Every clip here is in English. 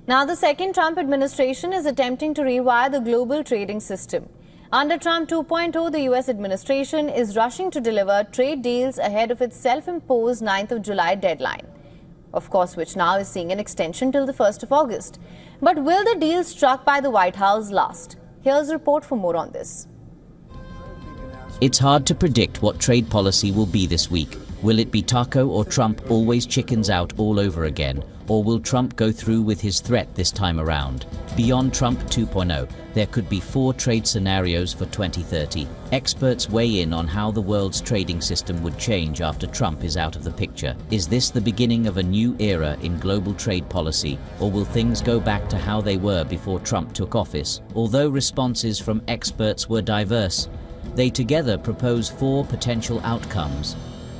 Now, the second Trump administration is attempting to rewire the global trading system. Under Trump 2.0, the U.S. administration is rushing to deliver trade deals ahead of its self-imposed 9th of July deadline, of course, which now is seeing an extension till the 1st of August. But will the deal struck by the White House last? Here's a report for more on this. It's hard to predict what trade policy will be this week. Will it be taco or Trump always chickens out all over again? Or will Trump go through with his threat this time around? Beyond Trump 2.0, there could be 4 trade scenarios for 2030. Experts weigh in on how the world's trading system would change after Trump is out of the picture. Is this the beginning of a new era in global trade policy, or will things go back to how they were before Trump took office? Although responses from experts were diverse, they together propose 4 potential outcomes.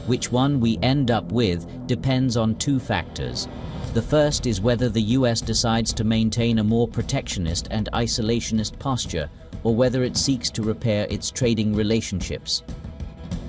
Which one we end up with depends on 2 factors. The first is whether the US decides to maintain a more protectionist and isolationist posture, or whether it seeks to repair its trading relationships.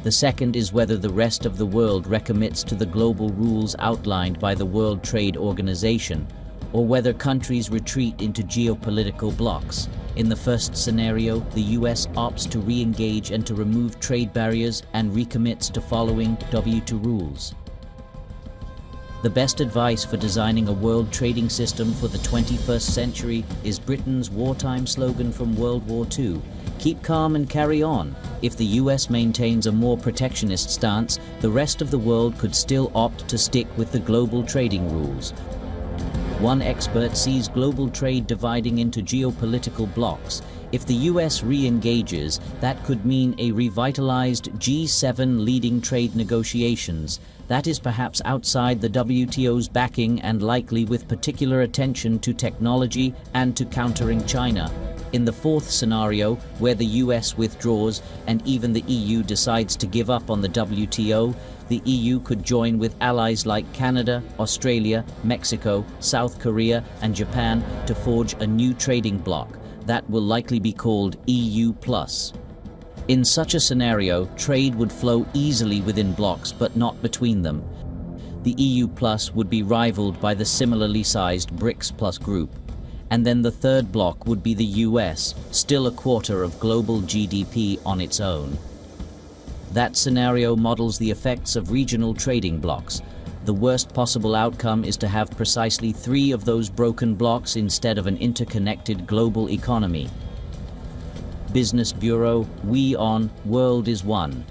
The second is whether the rest of the world recommits to the global rules outlined by the World Trade Organization, or whether countries retreat into geopolitical blocs. In the first scenario, the US opts to re-engage and to remove trade barriers and recommits to following WTO rules. The best advice for designing a world trading system for the 21st century is Britain's wartime slogan from World War II, "Keep calm and carry on." If the US maintains a more protectionist stance, the rest of the world could still opt to stick with the global trading rules. One expert sees global trade dividing into geopolitical blocs. If the US re-engages, that could mean a revitalized G7 leading trade negotiations. That is perhaps outside the WTO's backing and likely with particular attention to technology and to countering China. In the fourth scenario, where the US withdraws and even the EU decides to give up on the WTO, the EU could join with allies like Canada, Australia, Mexico, South Korea, and Japan to forge a new trading bloc that will likely be called EU+. In such a scenario, trade would flow easily within blocs but not between them. The EU+ would be rivaled by the similarly sized BRICS+ group. And then the third bloc would be the US, still a quarter of global GDP on its own. That scenario models the effects of regional trading blocs. The worst possible outcome is to have precisely 3 of those broken blocs instead of an interconnected global economy. Business Bureau, WION World is One.